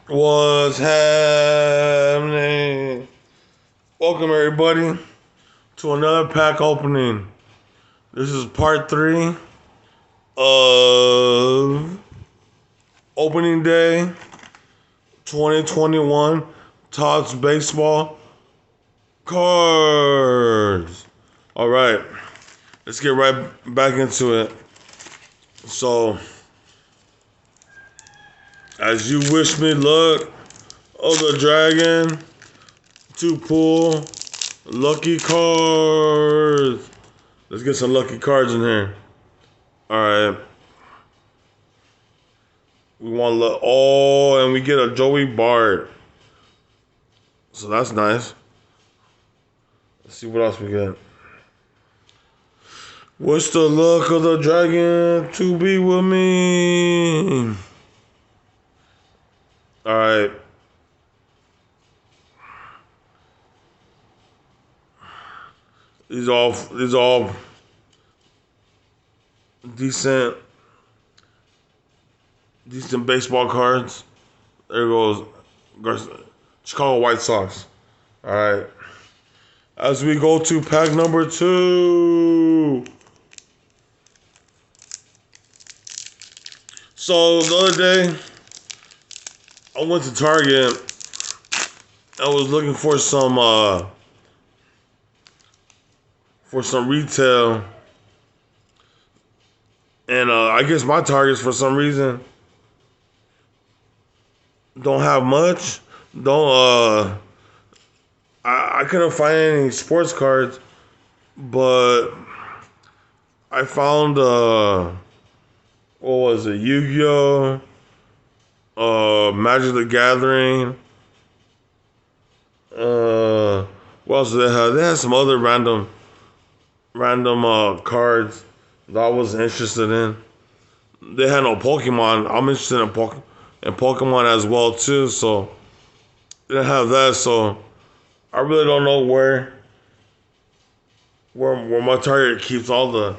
What's happening? Welcome, everybody, to another pack opening. This is part three of opening day 2021 Tots Baseball Cards. All right, let's get right back into it. So, as you wish me luck of the dragon to pull lucky cards. Let's get some lucky cards in here. All right. We want and we get a Joey Bart. So that's nice. Let's see what else we get. What's the luck of the dragon to be with me? All right. These all decent baseball cards. There goes Chicago White Sox. All right. As we go to pack number 2. So the other day, I went to Target. I was looking for some retail, and I guess my Targets for some reason don't have much. Don't I couldn't find any sports cards, but I found what was it? Yu-Gi-Oh, Magic the Gathering. What else did they have? They had some other random cards that I was interested in. They had no Pokemon. I'm interested in Pokemon as well too. So they didn't have that. So I really don't know where my Target keeps all the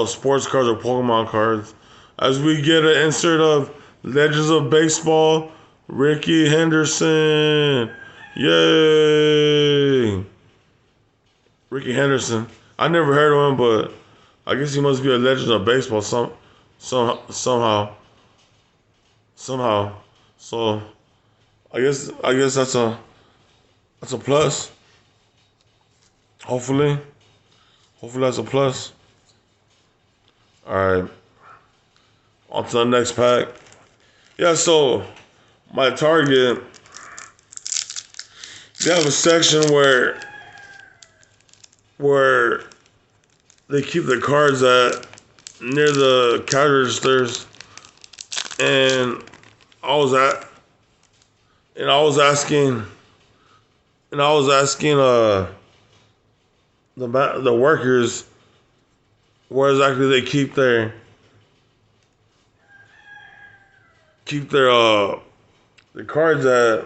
sports cards or Pokemon cards. As we get an insert of Legends of Baseball, Ricky Henderson. Yay! Ricky Henderson. I never heard of him, but I guess he must be a legend of baseball somehow. So I guess that's a plus. Hopefully that's a plus. All right, on to the next pack. Yeah, so my Target, they have a section where they keep the cards at near the cash registers, and I was at and I was asking the workers where exactly they keep their the cards at,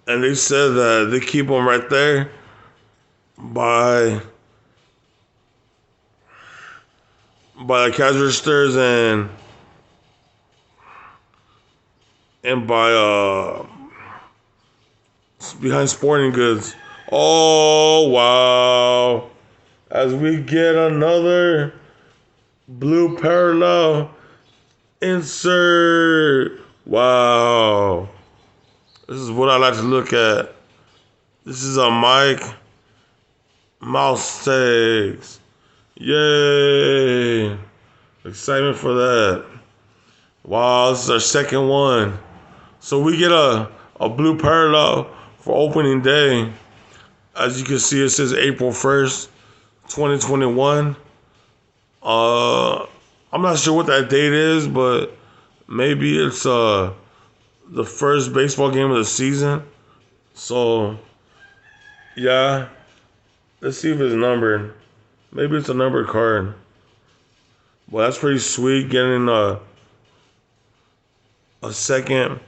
and they said that they keep them right there by the cash registers and by behind sporting goods. Oh wow! As we get another blue parallel insert. Wow! This is what I like to look at. This is a Mike Mouse Tags. Yay! Excitement for that. Wow, this is our second one. So we get a blue parallel for opening day. As you can see, it says April 1st, 2021. I'm not sure what that date is, but maybe it's the first baseball game of the season. So yeah, let's see if it's numbered. Maybe it's a numbered card. Well, that's pretty sweet getting a second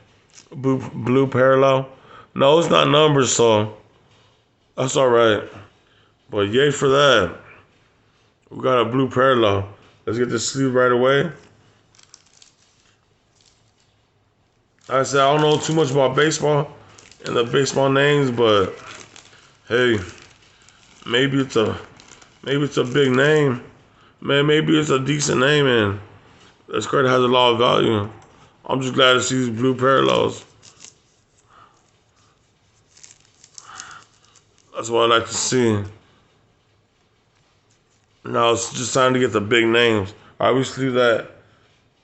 blue parallel. No, it's not numbered, so that's all right. But yay for that. We got a blue parallel. Let's get this sleeve right away. Like I said, I don't know too much about baseball and the baseball names, but hey, maybe it's a big name. Man, maybe it's a decent name, and this card has a lot of value. I'm just glad to see these blue parallels. That's what I like to see. Now it's just time to get the big names. All right, we see that.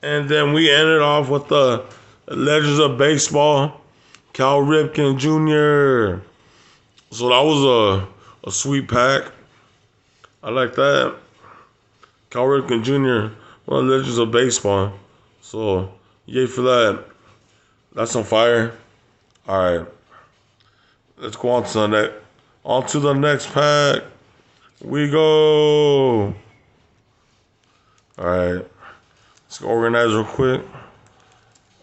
And then we ended off with the Legends of Baseball, Cal Ripken Jr. So that was a sweet pack. I like that. Cal Ripken Jr., one of the Legends of Baseball. So, yay for that. That's on fire. All right. Let's go on to the next pack. We go. All right. Let's go organize real quick.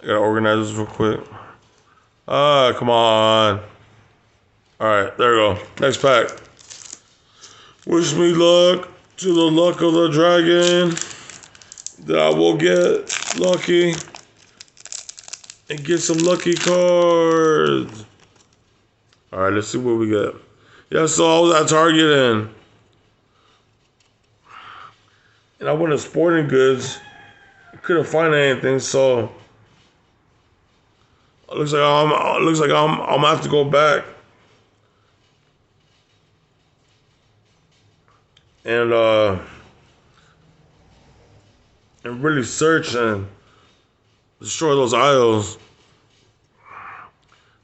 I gotta organize this real quick. Come on. All right, there we go. Next pack. Wish me luck to the luck of the dragon. That I will get lucky and get some lucky cards. All right, let's see what we get. Yeah, so I was at Target and I went to Sporting Goods. Couldn't find anything, so it looks like I'm gonna have to go back and really search and destroy those aisles.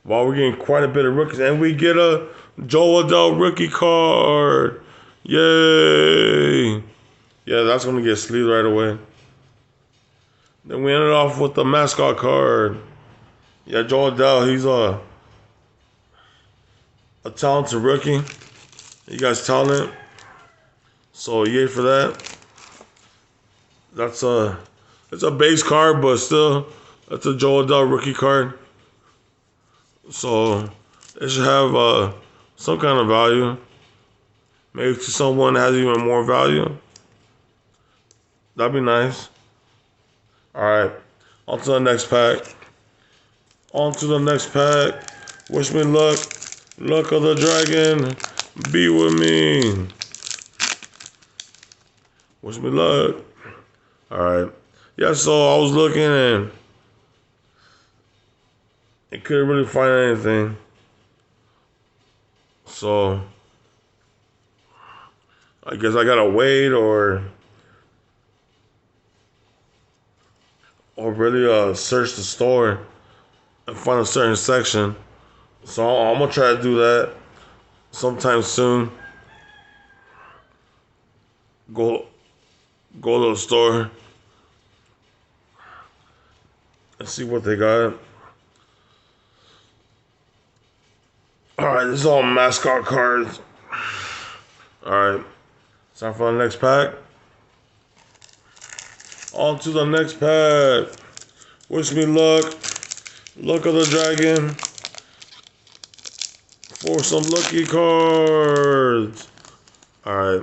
While we're getting quite a bit of rookies, and we get a Joe Adell rookie card. Yay! Yeah, that's gonna get sleeved right away. Then we ended off with the mascot card. Yeah, Joe Adell, he's a talented rookie. You guys talent. So yay for that. It's a base card, but still, that's a Joe Adell rookie card. So it should have some kind of value. Maybe to someone that has even more value. That'd be nice. All right, on to the next pack. On to the next pack. Wish me luck. Luck of the dragon. Be with me. Wish me luck. All right. Yeah, so I was looking and I couldn't really find anything. So I guess I gotta wait or really search the store and find a certain section. So I'm gonna try to do that sometime soon. Go to the store and see what they got. All right, this is all mascot cards. All right, time for the next pack. On to the next pack. Wish me luck. Luck of the dragon. For some lucky cards. All right.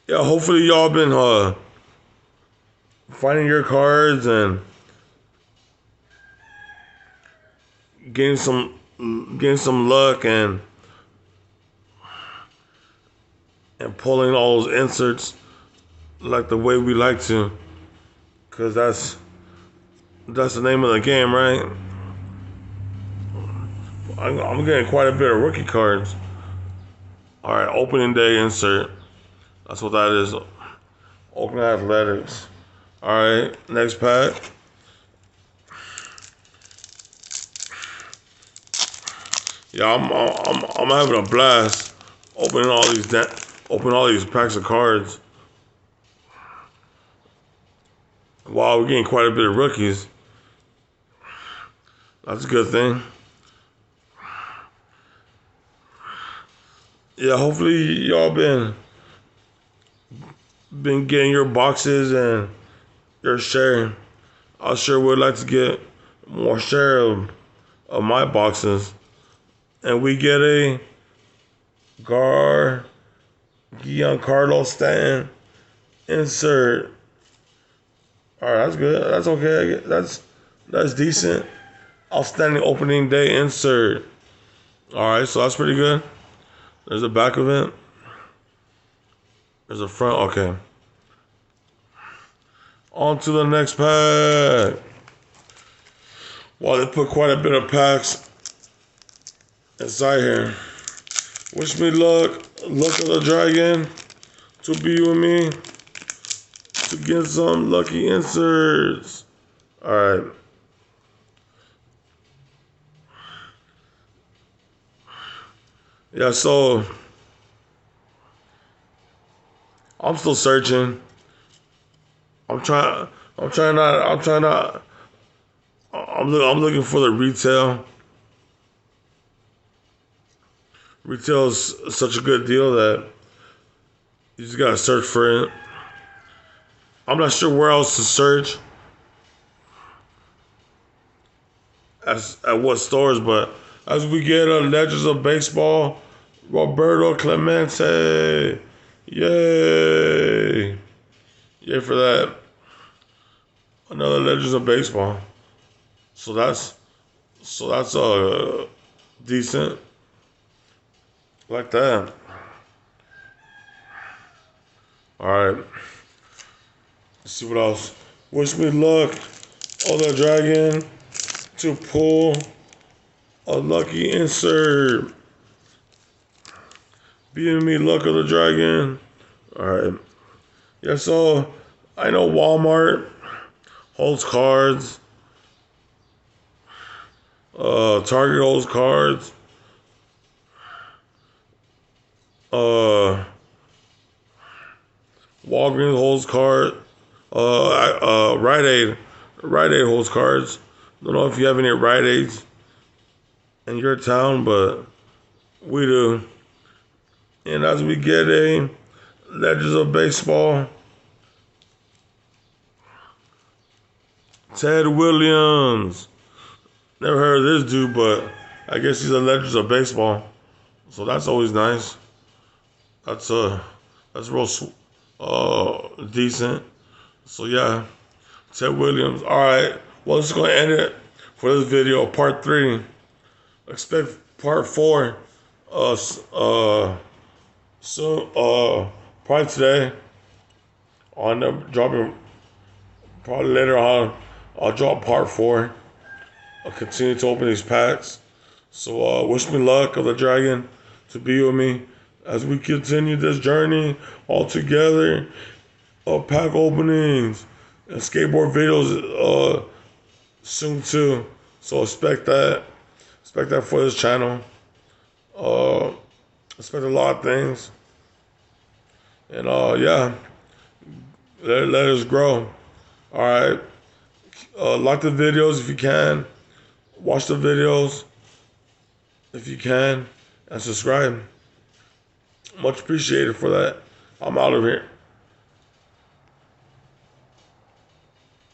Yeah, hopefully y'all been finding your cards and getting some luck and pulling all those inserts like the way we like to, cause that's the name of the game, right? I'm getting quite a bit of rookie cards. All right, opening day insert. That's what that is. Oakland Athletics. All right, next pack. Yeah, I'm having a blast opening all these packs of cards. Wow, we're getting quite a bit of rookies. That's a good thing. Yeah, hopefully y'all been getting your boxes and your share. I sure would like to get more share of my boxes. And we get a Giancarlo Stanton insert. All right, that's good. That's okay. That's decent. Outstanding opening day insert. All right, so that's pretty good. There's the back of it. There's a front. Okay. On to the next pack. Wow, they put quite a bit of packs inside here. Wish me luck. Luck of the dragon to be with me to get some lucky inserts. All right. Yeah, so I'm still searching. I'm trying not. I'm looking for the retail. Retail is such a good deal that you just gotta search for it. I'm not sure where else to search at what stores, but as we get Legends of Baseball, Roberto Clemente, yay, yay for that. Another Legends of Baseball. So that's decent like that. All right. Let's see what else. Wish me luck on the dragon to pull a lucky insert. Being me luck of the dragon. All right. Yeah. So I know Walmart holds cards. Target holds cards. Walgreens holds cards. Rite Aid holds cards. Don't know if you have any Rite Aids in your town, but we do. And as we get a Legends of Baseball, Ted Williams. Never heard of this dude, but I guess he's a Legends of Baseball, so that's always nice. That's real decent. So yeah, Ted Williams. All right, well, this is gonna end it for this video, part 3. Expect part 4. So probably today. On dropping probably later on. I'll drop part 4. I'll continue to open these packs. So wish me luck of the dragon to be with me as we continue this journey all together. Pack openings and skateboard videos soon too. So expect that. Expect that for this channel. Expect a lot of things. And yeah, let us grow. All right. Like the videos if you can. Watch the videos if you can. And subscribe. Much appreciated for that. I'm out of here.